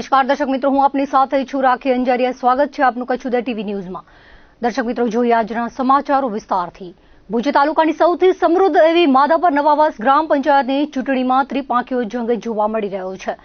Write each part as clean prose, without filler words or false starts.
નમસ્કાર દર્શક મિત્રો, હું આપની સાથે છું રાખી અંજારિયા। સ્વાગત છે આપનું કચ્છ ઉદય ટીવી ન્યૂઝમાં। દર્શક મિત્રો, જોઈએ આજના સમાચારો વિસ્તારથી। ભુજ તાલુકાની સૌથી સમૃદ્ધ એવી માધાપર નવાવાસ ગ્રામ પંચાયતની ચૂંટણીમાં ત્રિપાંખીયો જંગ જોવા મળી રહ્યો છે।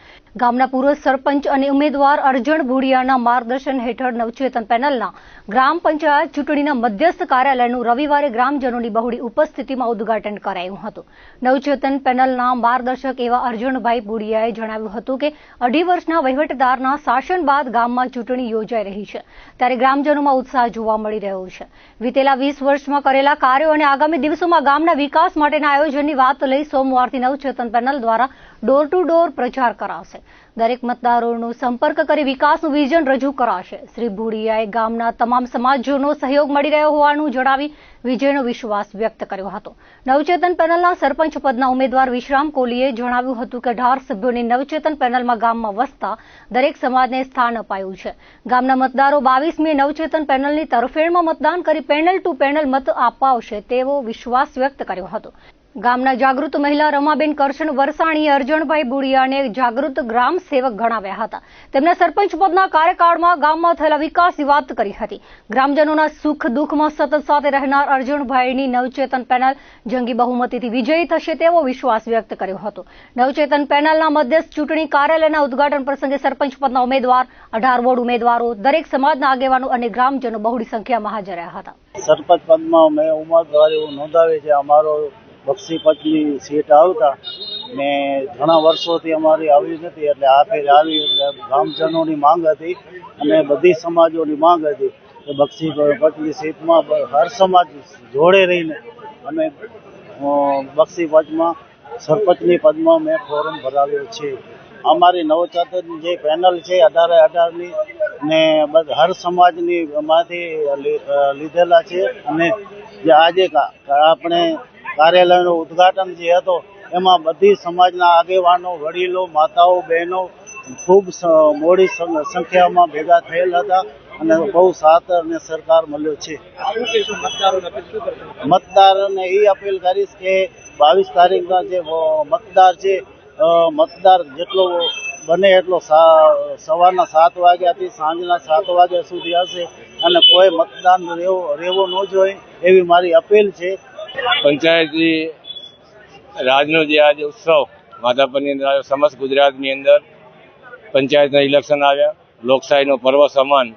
ગામના પૂર્વ સરપંચ અને ઉમેદવાર અરજણ ભુડિયાના માર્ગદર્શન હેઠળ નવચેતન પેનલના ગ્રામ પંચાયત ચૂંટણીના મધ્યસ્થ કાર્યાલયનું રવિવારે ગ્રામજનોની બહોળી ઉપસ્થિતિમાં ઉદ્ઘાટન કરાયું હતું। નવચેતન પેનલના માર્ગદર્શક એવા અરજણભાઈ ભુડિયાએ જણાવ્યું હતું કે 2.5 વર્ષના વહીવટદારના શાસન બાદ ગામમાં ચૂંટણી યોજાઈ રહી છે, ત્યારે ગ્રામજનોમાં ઉત્સાહ જોવા મળી રહ્યો છે। વિતેલા 20 વર્ષમાં કરેલા કાર્યો અને આગામી દિવસોમાં ગામના વિકાસ માટેના આયોજનની વાત લઈ સોમવારથી નવચેતન પેનલ દ્વારા ડોર ટુ ડોર પ્રચાર કરાશે। દરેક મતદારોનો સંપર્ક કરી વિકાસનું વિઝન રજૂ કરાશે। શ્રી ભુડિયાએ ગામના તમામ સમાજોનો સહયોગ મળી રહ્યો હોવાનું જણાવી વિજયનો વિશ્વાસ વ્યક્ત કર્યો હતો। નવચેતન પેનલના સરપંચ પદના ઉમેદવાર વિશ્રામ કોહલીએ જણાવ્યું હતું કે 18 સભ્યોની નવચેતન પેનલમાં ગામમાં વસતા દરેક સમાજને સ્થાન અપાયું છે। ગામના મતદારો 22મીએ નવચેતન પેનલની તરફેણમાં મતદાન કરી પેનલ ટુ પેનલ મત અપાવશે તેવો વિશ્વાસ વ્યક્ત કર્યો હતો। ગામના જાગૃત મહિલા રમાબેન કરશન વરસાણીએ અરજણભાઈ ભુડિયાને જાગૃત ગ્રામ સેવક ગણાવ્યા હતા। તેમના સરપંચ પદના કાર્યકાળમાં ગામમાં થયેલા વિકાસની વાત કરી હતી। ગ્રામજનોના સુખ દુઃખમાં સતત સાથે રહેનાર અરજણભાઈની નવચેતન પેનલ જંગી બહુમતીથી વિજયી થશે તેવો વિશ્વાસ વ્યક્ત કર્યો હતો। નવચેતન પેનલના મધ્યસ્થ ચૂંટણી કાર્યાલયના ઉદ્ઘાટન પ્રસંગે સરપંચ પદના ઉમેદવાર, 18 વોર્ડ ઉમેદવારો, દરેક સમાજના આગેવાનો અને ગ્રામજનો બહોળી સંખ્યામાં હાજર રહ્યા હતા। સરપંચ પદમાં મેં ઉમેદવારી નોંધાવી છે। અમારો બક્ષી પચની સીટ આવતા ને ઘણા વર્ષોથી અમારી આવી નથી, એટલે આ ફેર આવી એટલે ગામજનોની માંગ હતી અને બધી સમાજોની માંગ હતી કે બક્ષી પચની સીટમાં હર સમાજ જોડે રહીને અમે બક્ષી પચમાં સરપંચની પદમાં મેં ફોર્મ ભરાવ્યો છે। અમારી નવચેતન જે પેનલ છે 18-18ની ને હર સમાજની માંથી લીધેલા છે અને જે આજે આપણે કાર્યાલયનું ઉદ્ઘાટન જે હતો એમાં બધી સમાજના આગેવાનો, વડીલો, માતાઓ, બહેનો ખૂબ મોડી સંખ્યામાં ભેગા થયેલ હતા અને બહુ સાથ અને સરકાર મળ્યો છે। મતદારોને એ અપીલ કરીશ કે 22 તારીખના જે મતદાર છે, મતદાર જેટલો બને એટલો સવારના 7 વાગ્યાથી સાંજના 7 વાગ્યા સુધી હશે અને કોઈ મતદાન રહેવો ન જોઈએ એવી મારી અપીલ છે। પંચાયતી રાજનો જે આજે ઉત્સવ માધાપરની અંદર આવ્યો, સમસ્ત ગુજરાતની અંદર પંચાયતના ઇલેક્શન આવ્યા, લોકશાહીનો પર્વ સમાન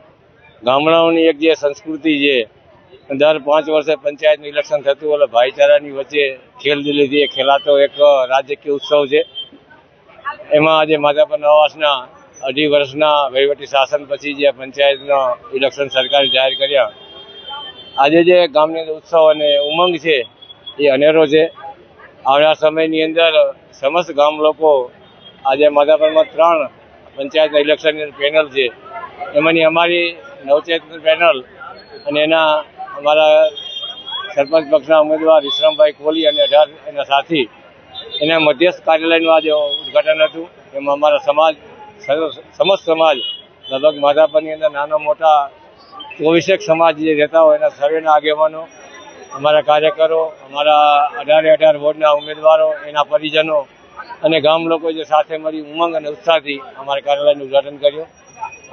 ગામડાઓની એક જે સંસ્કૃતિ છે, દર 5 વર્ષે પંચાયતનું ઇલેક્શન થતું, એટલે ભાઈચારાની વચ્ચે ખેલદિલીથી ખેલાતો એક રાજકીય ઉત્સવ છે। એમાં આજે માધાપર નવાવાસના 2.5 વર્ષના વહીવટી શાસન પછી જે પંચાયતના ઇલેક્શન સરકારે જાહેર કર્યા, આજે જે ગામની અંદર ઉત્સવ અને ઉમંગ છે એ અનેરો છે। આવનાર સમયની અંદર સમસ્ત ગામ લોકો આજે માધાપરમાં 3 પંચાયતના ઇલેક્શનની પેનલ છે, એમાંની અમારી નવચેતન પેનલ અને અમારા સરપંચ પક્ષના ઉમેદવાર વિશ્રામભાઈ કોહલી અને 18 એના સાથી એના મધ્યસ્થ કાર્યાલયનું આજે ઉદ્ઘાટન હતું। એમાં અમારા સમાજ, સમસ્ત સમાજ લગભગ માધાપરની અંદર નાના મોટા 24 સમાજ જે રહેતા હોય એના સર્વેના આગેવાનો, અમારા કાર્યકરો, અમારા 18 વોર્ડના ઉમેદવારો, એના પરિજનો અને ગામ લોકો જે સાથે મળી ઉમંગ અને ઉત્સાહથી અમારા કાર્યાલયનું ઉદ્ઘાટન કર્યું।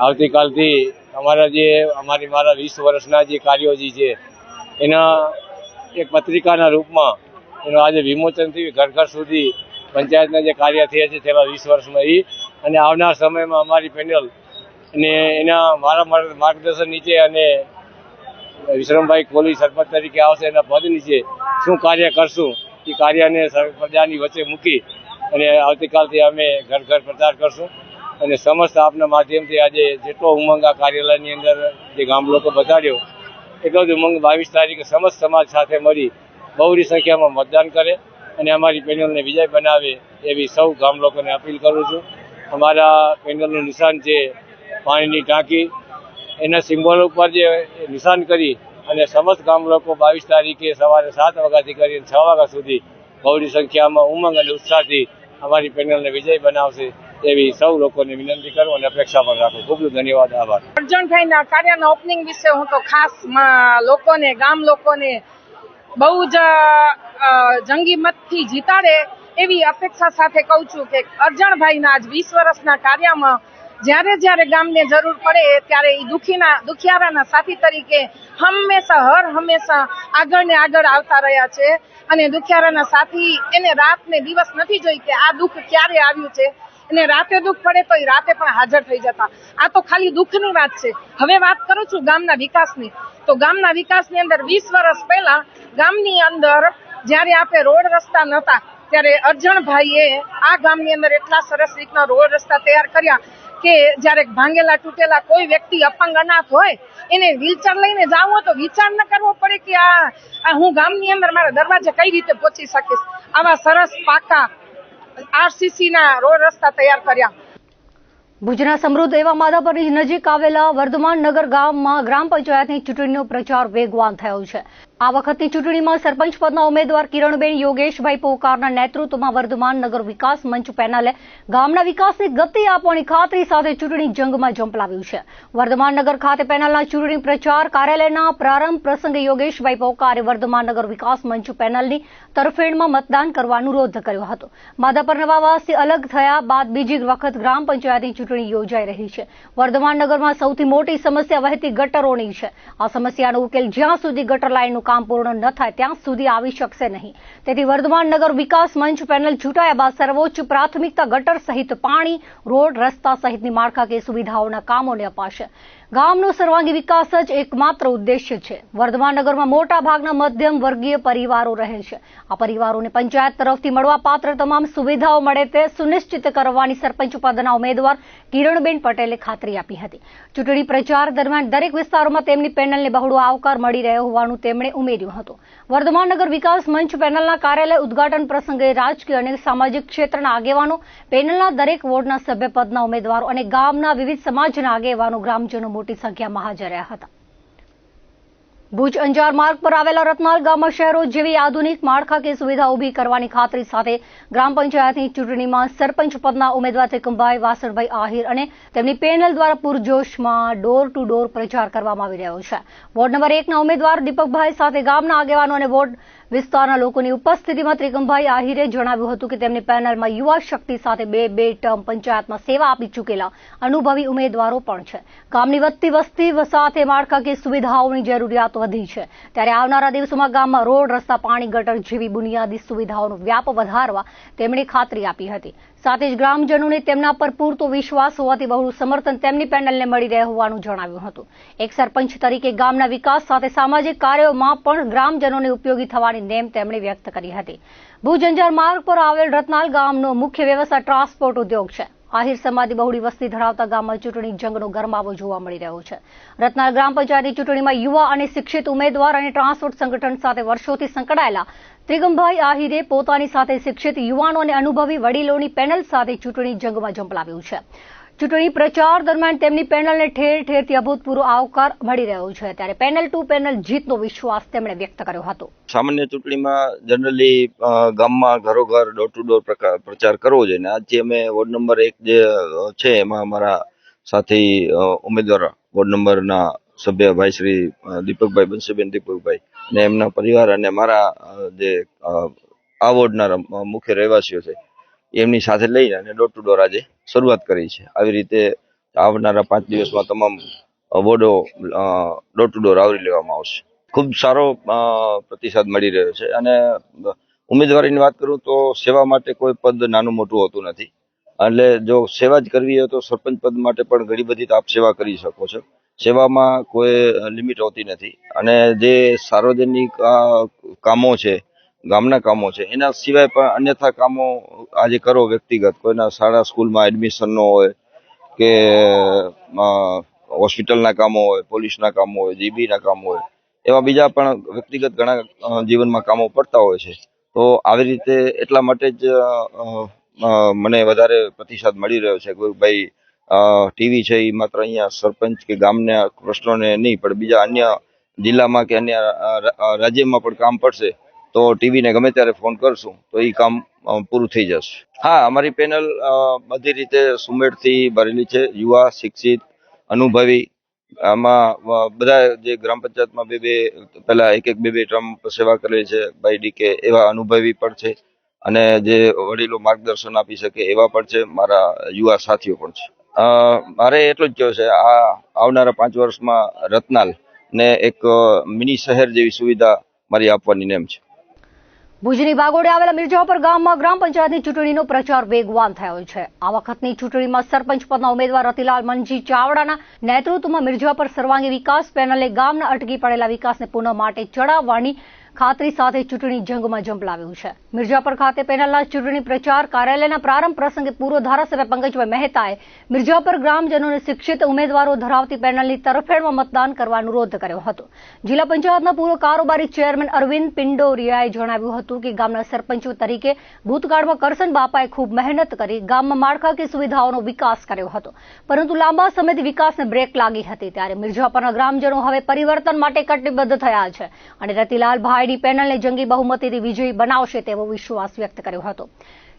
આવતીકાલથી મારા 20 વર્ષના જે કાર્યો જે છે એના એક પત્રિકાના રૂપમાં એનું આજે વિમોચન થયું। ઘર ઘર સુધી પંચાયતના જે કાર્ય થયા છે છેલ્લા 20 વર્ષમાં અને આવનાર સમયમાં અમારી પેનલ અને એના મારા માર્ગદર્શન નીચે અને વિશ્રામભાઈ કોહલી સરપંચ તરીકે આવશે, એના પદ નીચે શું કાર્ય કરશું એ કાર્યને પ્રજાની વચ્ચે મૂકી અને આવતીકાલથી અમે ઘર ઘર પ્રચાર કરશું અને સમસ્ત આપના માધ્યમથી આજે જેટલો ઉમંગ આ કાર્યાલયની અંદર જે ગામ લોકો બતાડ્યો એટલો જ ઉમંગ 22 તારીખે સમસ્ત સમાજ સાથે મળી બહોળી સંખ્યામાં મતદાન કરે અને અમારી પેનલને વિજય બનાવે એવી સૌ ગામ લોકોને અપીલ કરું છું। અમારા પેનલનું નિશાન છે પાણીની ટાંકી, એના સિમ્બોલ ઉપર જે નિશાન કરી અને સમસ્ત ગામ લોકો 22 તારીખે સવારે 7 વાગ્યાથી કરીને 6 વાગ્યા સુધી બહોળી સંખ્યામાં ઉમંગ અને ઉત્સાહથી અમારી પેનલને વિજય બનાવશે એવી સૌ લોકોને વિનંતી કરું અને અપેક્ષા પણ રાખું। ખૂબ ખૂબ ધન્યવાદ, આભાર। અરજણભાઈના કાર્યના ઓપનિંગ વિશે હું તો ખાસ લોકોને, ગામ લોકોને બહુ જ જંગી મતથી જીતાડે એવી અપેક્ષા સાથે કહું છું કે અરજણભાઈના આજ 20 વર્ષના કાર્યમાં જ્યારે જ્યારે ગામને જરૂર પડે ત્યારે એ દુખિયારાના સાથી તરીકે હંમેશા આગળ ને આગળ આવતા રહ્યા છે. અને દુખિયારાના સાથી એને રાત ને દિવસ નથી જોઈ કે આ દુઃખ ક્યારે આવ્યું છે. અને રાતે દુઃખ પડે તો એ રાતે પણ હાજર થઈ જતા. આ તો ખાલી દુઃખની વાત છે. હવે વાત કરું છું ગામના વિકાસની. તો ગામના વિકાસની અંદર 20 વર્ષ પહેલા ગામની અંદર જ્યારે આપણે રોડ રસ્તા નહોતા ત્યારે અરજણભાઈએ આ ગામની અંદર એટલા સરસ રીતના રોડ રસ્તા તૈયાર કર્યા કે જ્યારે ભાંગેલા તૂટેલા કોઈ વ્યક્તિ અપંગ અનાથ હોય એને વ્હીલચેર લઈને જાવું હોય તો વિચાર ન કરવો પડે કે આ હું ગામની અંદર મારા દરવાજે કઈ રીતે પહોંચી શકીશ. આવા સરસ પાકા આરસીસી ના રોડ રસ્તા તૈયાર કર્યા. ભુજના સમૃદ્ધ એવા માધાપરની નજીક આવેલા વર્ધમાન નગર ગામમાં ગ્રામ પંચાયતની ચૂંટણીનો પ્રચાર વેગવાન થયો છે. આ વખતની ચૂંટણીમાં સરપંચ પદના ઉમેદવાર કિરણબેન યોગેશભાઈ પોકારના નેતૃત્વમાં વર્ધમાન નગર વિકાસ મંચ પેનલે ગામના વિકાસની ગતિ આપવાની ખાતરી સાથે ચૂંટણી જંગમાં ઝંપલાવ્યું છે. વર્ધમાન નગર ખાતે પેનલના ચૂંટણી પ્રચાર કાર્યાલયના પ્રારંભ પ્રસંગે યોગેશભાઈ પોકારે વર્ધમાન નગર વિકાસ મંચ પેનલની તરફેણમાં મતદાન કરવા અનુરોધ કર્યો હતો. માધાપર નવાવાસથી અલગ થયા બાદ બીજી વખત ગ્રામ પંચાયતની ચૂંટણી યોજાઈ રહી છે. વર્ધમાન નગરમાં સૌથી મોટી સમસ્યા વહેતી ગટરોની છે. આ સમસ્યાનો ઉકેલ જ્યાં સુધી ગટર લાઇનનું કામ પૂર્ણ ન થાય ત્યાં સુધી આવી શકશે નહીં. તેથી વર્ધમાન નગર વિકાસ મંચ પેનલ ચૂંટાયા બાદ સર્વોચ્ચ પ્રાથમિકતા ગટર સહિત પાણી, રોડ, રસ્તા સહિતની માળખાકીય સુવિધાઓના કામોને અપાશે. ગામનો સર્વાંગી વિકાસ જ એકમાત્ર ઉદ્દેશ્ય છે. વર્ધમાન નગરમાં મોટા ભાગના મધ્યમ વર્ગીય પરિવારો રહે છે. આ પરિવારોને પંચાયત તરફથી મળવાપાત્ર તમામ સુવિધાઓ મળે તે સુનિશ્ચિત કરવાની સરપંચ પદના ઉમેદવાર કિરણબેન પટેલે ખાતરી આપી હતી. ચૂંટણી પ્રચાર દરમિયાન દરેક વિસ્તારોમાં તેમની પેનલને બહોળો આવકાર મળી રહ્યો હોવાનું તેમણે ઉમેર્યું હતું. વર્ધમાન નગર વિકાસ મંચ પેનલના કાર્યાલય ઉદ્ઘાટન પ્રસંગે રાજકીય અને સામાજિક ક્ષેત્રના આગેવાનો, પેનલના દરેક વોર્ડના સભ્યપદના ઉમેદવારો અને ગામના વિવિધ સમાજના આગેવાનો, ગ્રામજનો મોટી સંખ્યામાં હાજર રહ્યા હતા. ભુજ અંજાર માર્ગ પર આવેલા રતનાલ ગામમાં શહેરો જેવી આધુનિક માળખાકીય સુવિધા ઉભી કરવાની ખાતરી સાથે ગ્રામ પંચાયતની ચૂંટણીમાં સરપંચ પદના ઉમેદવાર ત્રિકમભાઈ વાસણભાઈ આહિર અને તેમની પેનલ દ્વારા પૂરજોશમાં ડોર ટુ ડોર પ્રચાર કરવામાં આવી રહ્યો છે. વોર્ડ નંબર 1ના ઉમેદવાર દીપકભાઈ સાથે ગામના આગેવાનો અને વોર્ડ વિસ્તારના લોકોની ઉપસ્થિતિમાં ત્રિકમભાઈ આહિરે જણાવ્યું હતું કે તેમની પેનલમાં યુવા શક્તિ સાથે બે ટર્મ પંચાયતમાં સેવા આપી ચૂકેલા અનુભવી ઉમેદવારો પણ છે. ગામની વધતી વસ્તી સાથે માળખાકીય સુવિધાઓની જરૂરિયાત વધી છે. ત્યારે આવનારા દિવસોમાં ગામમાં રોડ, રસ્તા, પાણી, ગટર જેવી બુનિયાદી સુવિધાઓનો વ્યાપ વધારવા તેમણે ખાતરી આપી હતી. સાથે જ ગ્રામજનોને તેમના પર પૂરતો વિશ્વાસ હોવાથી બહુ સમર્થન તેમની પેનલને મળી રહે હોવાનું જણાવ્યું હતું. એક સરપંચ તરીકે ગામના વિકાસ સાથે સામાજિક કાર્યોમાં પણ ગ્રામજનોને ઉપયોગી થવાની નેમ તેમણે વ્યક્ત કરી હતી. ભુજ અંજાર માર્ગ પર આવેલ રતનાલ ગામનો મુખ્ય વ્યવસાય ટ્રાન્સપોર્ટ ઉદ્યોગ છે. આહિર સમાજની બહોળી વસ્તી ધરાવતા ગામમાં ચૂંટણી જંગનો ગરમાવો જોવા મળી રહ્યો છે. રતનાલ ગ્રામ પંચાયતની ચૂંટણીમાં યુવા અને શિક્ષિત ઉમેદવાર અને ટ્રાન્સપોર્ટ સંગઠન સાથે વર્ષોથી સંકળાયેલા ત્રિકમભાઈ આહિરે પોતાની સાથે શિક્ષિત યુવાનો અને અનુભવી વડીલોની પેનલ સાથે ચૂંટણી જંગમાં ઝંપલાવ્યું છે. ચૂંટણી પ્રચાર દરમિયાન તેમની પેનલને ઠેર ઠેરથી અભૂતપૂર્વ આવકાર મળી રહ્યો છે. ત્યારે પેનલ ટુ પેનલ જીતનો વિશ્વાસ તેમણે વ્યક્ત કર્યો હતો. સામાન્ય ચૂંટણીમાં જનરલી ગામમાં ઘરોઘર ડોર ટુ ડોર પ્રચાર કરવો જોઈએ. ને આજે અમે વોર્ડ નંબર 1 જે છે એમાં અમારા સાથી ઉમેદવાર વોર્ડ નંબરના સભ્ય ભાઈ શ્રી દીપકભાઈ, બંસીબેન દીપકભાઈ અને એમના પરિવાર અને મારા જે આ વોર્ડના મુખ્ય રહેવાસીઓ છે એમની સાથે લઈને અને ડોર ટુ ડોર આજે શરૂઆત કરી છે. આવી રીતે આવનારા 5 દિવસમાં તમામ વોર્ડો ડોર ટુ ડોર આવરી લેવામાં આવશે. ખૂબ સારો પ્રતિસાદ મળી રહ્યો છે અને ઉમેદવારીની વાત કરું તો સેવા માટે કોઈ પદ નાનું મોટું હોતું નથી. એટલે જો સેવા જ કરવી હોય તો સરપંચ પદ માટે પણ ઘણી બધી આપ સેવા કરી શકો છો. સેવામાં કોઈ લિમિટ હોતી નથી અને જે સાર્વજનિક કામો છે, ગામના કામો છે, એના સિવાય પણ અન્યથા કામો આજે કરો વ્યક્તિગત, કોઈના શાળા સ્કૂલમાં એડમિશનનો હોય કે હોસ્પિટલના કામો હોય, પોલીસના કામો હોય, જીબીના કામો હોય, એવા બીજા પણ વ્યક્તિગત ઘણા જીવનમાં કામો પડતા હોય છે. તો આવી રીતે એટલા માટે જ મને વધારે પ્રતિસાદ મળી રહ્યો છે કે ભાઈ ટીવી છે એ માત્ર અહીંયા સરપંચ કે ગામના પ્રશ્નોને નહીં પણ બીજા અન્ય જિલ્લામાં કે અન્ય રાજ્યમાં પણ કામ પડશે તો ટીવીને ગમે ત્યારે ફોન કરશું તો એ કામ પૂરું થઈ જશે. હા, અમારી પેનલ બધી રીતે સુમેળથી ભરેલી છે. યુવા, શિક્ષિત, અનુભવી, આમાં બધા જે ગ્રામ પંચાયતમાં પહેલા એક બે ટર્મ સેવા કરેલી છે ભાઈ ડીકે એવા અનુભવી પણ છે અને જે વડીલો માર્ગદર્શન આપી શકે એવા પણ છે. મારા યુવા સાથીઓ પણ છે. મારે એટલું જ કહેવું છે, આ આવનારા 5 વર્ષમાં રતનાલ ને એક મિની શહેર જેવી સુવિધા મારી આપવાની નેમ છે. ભુજની બાગોડે આવેલા મિર્જાપર ગામમાં ગ્રામ પંચાયતની ચૂંટણીનો પ્રચાર વેગવાન થયો છે. આ વખતની ચૂંટણીમાં સરપંચ પદના ઉમેદવાર રતિલાલ મનજી ચાવડાના નેતૃત્વમાં મિર્જાપર સર્વાંગી વિકાસ પેનલે ગામના અટકી પડેલા વિકાસને પુનઃ માટે ચડાવવાની ખાતરી સાથે ચૂંટણી જંગમાં ઝંપલાવ્યું છે. મિર્જાપર ખાતે પેનલના ચૂંટણી પ્રચાર કાર્યાલયના પ્રારંભ પ્રસંગે પૂર્વ ધારાસભ્ય પંકજભાઈ મહેતાએ મિર્જાપર ગ્રામજનોને શિક્ષિત ઉમેદવારો ધરાવતી પેનલની તરફેણમાં મતદાન કરવા અનુરોધ કર્યો હતો. જિલ્લા પંચાયતના પૂર્વ કારોબારી ચેરમેન અરવિંદ પિંડોરિયાએ જણાવ્યું હતું કે ગામના સરપંચો તરીકે ભૂતકાળમાં કરસન બાપાએ ખૂબ મહેનત કરી ગામમાં માળખાકીય સુવિધાઓનો વિકાસ કર્યો હતો, પરંતુ લાંબા સમયથી વિકાસને બ્રેક લાગી હતી. ત્યારે મિર્જાપરના ગ્રામજનો હવે પરિવર્તન માટે કટિબદ્ધ થયા છે અને રતિલાલભાઈ પેનલને જંગી બહુમતીથી વિજયી બનાવશે તેવો વિશ્વાસ વ્યક્ત કર્યો હતો.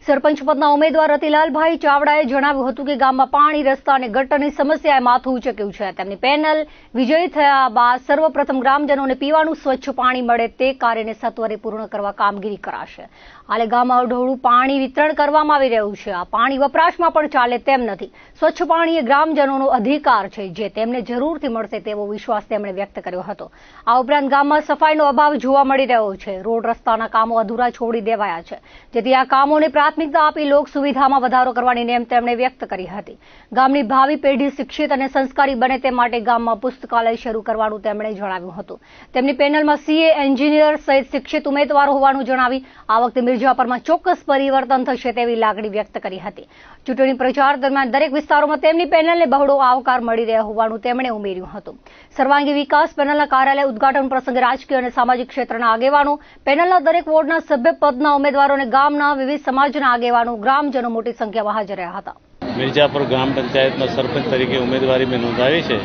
સરપંચ પદના ઉમેદવાર રતિલાલભાઈ ચાવડાએ જણાવ્યું હતું કે ગામમાં પાણી, રસ્તા અને ગટરની સમસ્યાએ માથું ઉંચક્યું છે. તેમની પેનલ વિજયી થયા બાદ સર્વપ્રથમ ગ્રામજનોને પીવાનું સ્વચ્છ પાણી મળે તે કાર્યને સત્વરે પૂર્ણ કરવા કામગીરી કરાશે. હાલે ગામમાં અઢોળું પાણી વિતરણ કરવામાં આવી રહ્યું છે. આ પાણી વપરાશમાં પણ ચાલે તેમ નથી. સ્વચ્છ પાણી એ ગ્રામજનોનો અધિકાર છે, જે તેમને જરૂરથી મળશે તેવો વિશ્વાસ તેમણે વ્યક્ત કર્યો હતો. આ ઉપરાંત ગામમાં સફાઈનો અભાવ જોવા મળી રહ્યો છે. રોડ રસ્તાના કામો અધૂરા છોડી દેવાયા છે, જેથી આ કામોને પ્રાથમિકતા આપી લોક સુવિધામાં વધારો કરવાની નેમ તેમણે વ્યક્ત કરી હતી. ગામની ભાવિ પેઢી શિક્ષિત અને સંસ્કારી બને તે માટે ગામમાં પુસ્તકાલય શરૂ કરવાનું તેમણે જણાવ્યું હતું. તેમની પેનલમાં સીએ, એન્જિનિયર સહિત શિક્ષિત ઉમેદવારો હોવાનું જણાવી આ વખતે મિર્જાપરમાં ચોક્કસ પરિવર્તન થશે તેવી લાગણી વ્યક્ત કરી હતી. ચૂંટણી પ્રચાર દરમિયાન દરેક વિસ્તારોમાં તેમની પેનલને બહોળો આવકાર મળી રહ્યો હોવાનું તેમણે ઉમેર્યું હતું. સર્વાંગી વિકાસ પેનલના કાર્યાલય ઉદઘાટન પ્રસંગે રાજકીય અને સામાજિક ક્ષેત્રના આગેવાનો, પેનલના દરેક વોર્ડના સભ્ય પદના ઉમેદવારો અને ગામના વિવિધ સમાજના આગેવાનો, ગ્રામજનો મોટી સંખ્યામાં હાજર રહ્યા હતા. મિર્જાપુર ગ્રામ પંચાયતમાં સરપંચ તરીકે ઉમેદવારી મેં નોંધાવી છે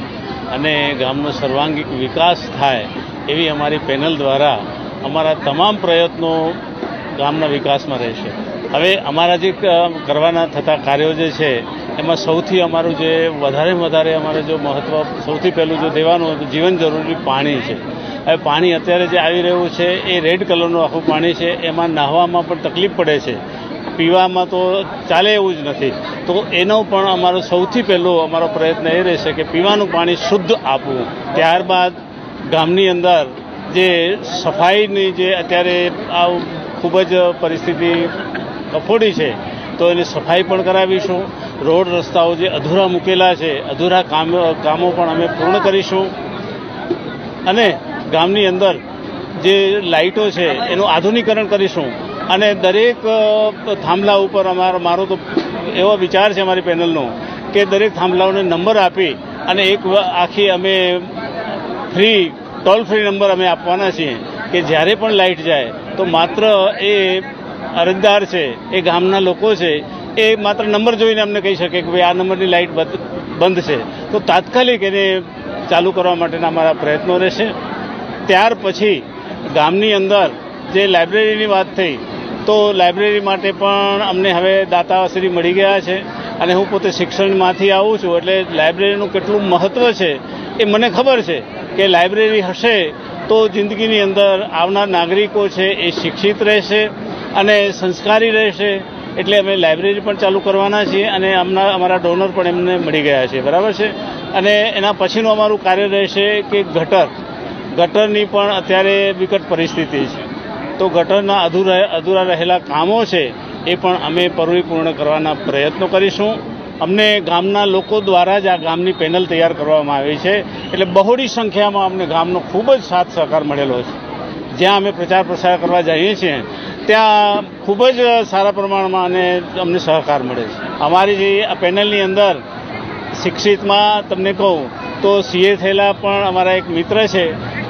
અને ગામનો સર્વાંગીક વિકાસ થાય એવી અમારી પેનલ દ્વારા અમારા તમામ પ્રયત્નો ગામના વિકાસમાં રહેશે. હવે અમારા જે કરવાના થતા કાર્યો જે છે એમાં સૌથી અમારું જે વધારે અમારે જો મહત્વ સૌથી પહેલું જો દેવાનું હોય તો જીવન જરૂરી પાણી છે. હવે પાણી અત્યારે જે આવી રહ્યું છે એ રેડ કલરનું આખું પાણી છે, એમાં નાહવામાં પણ તકલીફ પડે છે, પીવામાં તો ચાલે એવું જ નથી. તો એનો પણ અમારો સૌથી પહેલો અમારો પ્રયત્ન એ રહેશે કે પીવાનું પાણી શુદ્ધ આપવું. ત્યારબાદ ગામની અંદર જે સફાઈની જે અત્યારે આ ખૂબ જ પરિસ્થિતિ કફોડી છે તો એની સફાઈ પણ કરાવીશું. રોડ રસ્તાઓ જે અધૂરા મૂકેલા છે, અધૂરા કામો પણ અમે પૂર્ણ કરીશું અને ગામની અંદર જે લાઇટો છે એનું આધુનિકરણ કરીશું અને દરેક થાંભલા ઉપર મારો તો એવો વિચાર છે અમારી પેનલનો કે દરેક થાંભલાઓને નંબર આપી અને એક આખી અમે ટોલ ફ્રી નંબર અમે આપવાના છીએ કે જ્યારે પણ લાઇટ જાય તો માત્ર એ અરજદાર છે, એ ગામના લોકો છે, એ માત્ર નંબર જોઈને અમને કહી શકે કે ભાઈ આ નંબરની લાઇટ બંધ છે, તો તાત્કાલિક એને ચાલુ કરવા માટેના અમારા પ્રયત્નો રહેશે. ત્યાર પછી ગામની અંદર જે લાઇબ્રેરીની વાત થઈ તો લાઇબ્રેરી માટે પણ અમને હવે દાતાશ્રી મળી ગયા છે અને હું પોતે શિક્ષણમાંથી આવું છું એટલે લાઇબ્રેરીનું કેટલું મહત્ત્વ છે એ મને ખબર છે કે લાઇબ્રેરી હશે તો જિંદગીની અંદર આવનાર નાગરિકો છે એ શિક્ષિત રહેશે અને સંસ્કારી રહેશે. એટલે અમે લાઇબ્રેરી પણ ચાલુ કરવાના છીએ અને અમારા ડોનર પણ એમને મળી ગયા છે, બરાબર છે. અને એના પછીનું અમારું કાર્ય રહેશે કે ગટરની પણ અત્યારે વિકટ પરિસ્થિતિ છે તો ગટરના અધૂરા રહેલા કામો છે એ પણ અમે પરિપૂર્ણ કરવાના પ્રયત્નો કરીશું. અમને ગામના લોકો દ્વારા જ આ ગામની પેનલ તૈયાર કરવામાં આવી છે એટલે બહોળી સંખ્યામાં અમને ગામનો ખૂબ જ સાથ સહકાર મળેલો છે. જ્યાં અમે પ્રચાર પ્રસાર કરવા જઈએ છીએ ત્યાં ખૂબ જ સારા પ્રમાણમાં અને અમને સહકાર મળે છે. અમારી જે આ પેનલની અંદર શિક્ષિતમાં તમને કહું તો સીએ થયેલા પણ અમારા એક મિત્ર છે,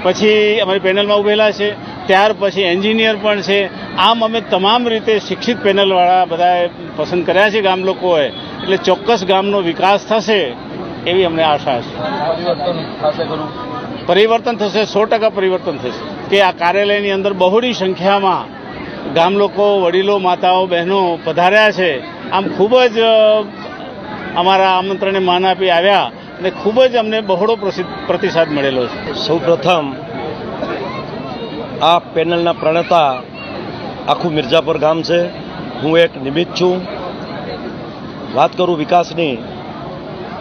પછી અમારી પેનલમાં ઉભેલા છે, ત્યાર પછી એન્જિનિયર પણ છે. આમ અમે તમામ રીતે શિક્ષિત પેનલવાળા બધાએ પસંદ કર્યા છે ગામ લોકોએ. એટલે ચોક્કસ ગામનો વિકાસ થશે એવી અમને આશા છે. પરિવર્તન થશે, 100% પરિવર્તન થશે કે આ કાર્યાલયની અંદર બહોળી સંખ્યામાં ગામ લોકો, વડીલો, માતાઓ, બહેનો પધાર્યા છે. આમ ખૂબ જ અમારા આમંત્રણને માન આપી આવ્યા અને ખૂબ જ અમને બહોળો પ્રતિસાદ મળેલો છે. સૌપ્રથમ આ પેનલના પ્રણેતા આખું મિર્જાપર ગામ છે, હું એક નિમિત્ત છું. વાત કરું વિકાસની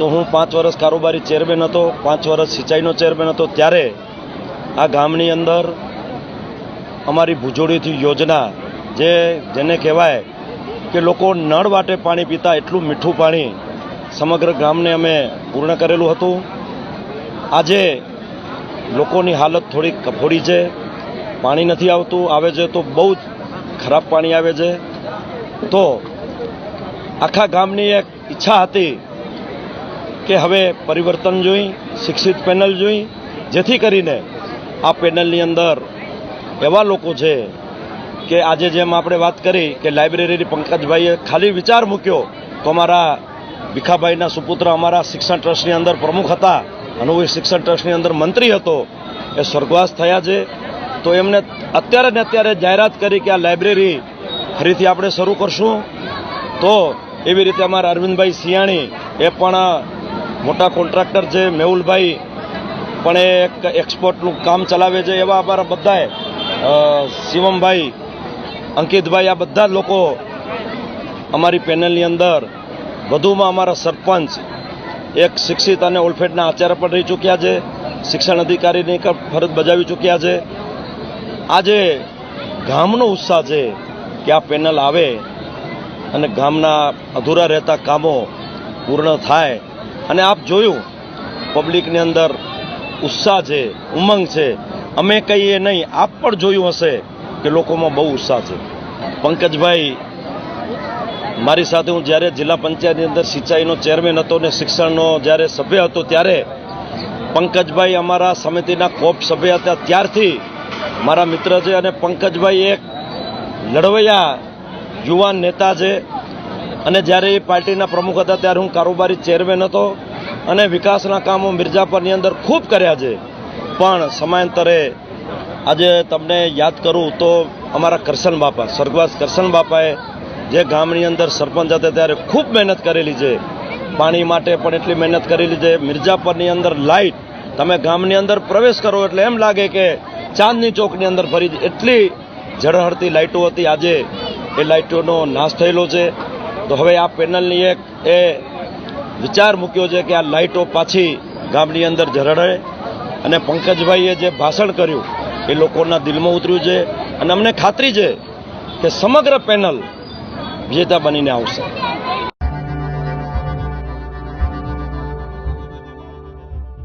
તો હું 5 વર્ષ કારોબારી ચેરમેન હતો, 5 વર્ષ સિંચાઈનો ચેરમેન હતો, ત્યારે આ ગામની અંદર અમારી ભુજોડીથી યોજના જેને કહેવાય કે લોકો નળ વાટે પાણી પીતા એટલું મીઠું પાણી સમગ્ર ગામને અમે પૂર્ણ કરેલું હતું. આજે લોકોની હાલત થોડી કફોડી છે, પાણી નથી આવતું, આવે છે તો બહુ જ ખરાબ પાણી આવે છે. તો આખા ગામની એક ઈચ્છા હતી કે હવે પરિવર્તન જોઈ, શિક્ષિત પેનલ જોઈ, જેથી કરીને આ પેનલની અંદર એવા લોકો છે કે આજે જેમ આપણે વાત કરી કે લાઇબ્રેરી પંકજભાઈએ ખાલી વિચાર મૂક્યો તો અમારા ભીખાભાઈના સુપુત્ર અમારા શિક્ષણ ટ્રસ્ટની અંદર પ્રમુખ હતા અને હું શિક્ષણ ટ્રસ્ટની અંદર મંત્રી હતો, એ સ્વર્ગવાસ થયા છે. તો એમને અત્યારે ને અત્યારે જાહેરાત કરી કે આ લાઇબ્રેરી ફરીથી આપણે શરૂ કરશું. તો એવી રીતે અમારા અરવિંદભાઈ સિયાણી એ પણ મોટા કોન્ટ્રાક્ટર છે, મેહુલભાઈ પણ એક એક્સપોર્ટનું કામ ચલાવે છે, એવા અમારા બધાએ શિવમભાઈ, અંકિતભાઈ, આ બધા લોકો અમારી પેનલની અંદર. વધુમાં અમારા સરપંચ એક શિક્ષિત અને ઓલ્ફેડના આચાર્ય પણ રહી ચૂક્યા છે, શિક્ષણ અધિકારીની ફરજ બજાવી ચૂક્યા છે. આજે ગામનો ઉત્સાહ છે કે આ પેનલ આવે અને ગામના અધૂરા રહેતા કામો પૂર્ણ થાય. અને આપ જોયું પબ્લિકની અંદર ઉત્સાહ છે, ઉમંગ છે. અમે કહીએ નહીં, આપ પણ જોયું હશે કે લોકોમાં બહુ ઉત્સાહ છે. પંકજભાઈ મારી સાથે, હું જ્યારે જિલ્લા પંચાયતની અંદર સિંચાઈનો ચેરમેન હતો ને શિક્ષણનો જ્યારે સભ્ય હતો ત્યારે પંકજભાઈ અમારા સમિતિના કોપ સભ્ય હતા, ત્યારથી મારા મિત્ર છે. અને પંકજભાઈ એક લડવૈયા યુવાન નેતા છે. અને જ્યારે એ પાર્ટીના પ્રમુખ હતા ત્યારે હું કારોબારી ચેરમેન હતો અને વિકાસના કામો મિર્જાપરની અંદર ખૂબ કર્યા છે. પણ સમયાંતરે આજે તમને યાદ કરું તો અમારા કરશન બાપા, સ્વર્ગવાસ કરશન બાપાએ જે ગામની અંદર સરપંચ હતા ત્યારે ખૂબ મહેનત કરેલી છે, પાણી માટે પણ એટલી મહેનત કરેલી છે. મિર્જાપરની અંદર લાઇટ, તમે ગામની અંદર પ્રવેશ કરો એટલે એમ લાગે કે ચાંદની ચોકની અંદર ફરી, એટલી ઝળહળતી લાઇટો હતી. આજે એ લાઇટોનો નાશ થયેલો છે. તો હવે આ પેનલની એક એ વિચાર મૂક્યો છે કે આ લાઇટો પાછી ગામની અંદર ઝળહળે. અને પંકજભાઈએ જે ભાષણ કર્યું એ લોકોના દિલમાં ઉતર્યું છે. અને અમને ખાતરી છે કે સમગ્ર પેનલ વિજેતા બનીને આવશે.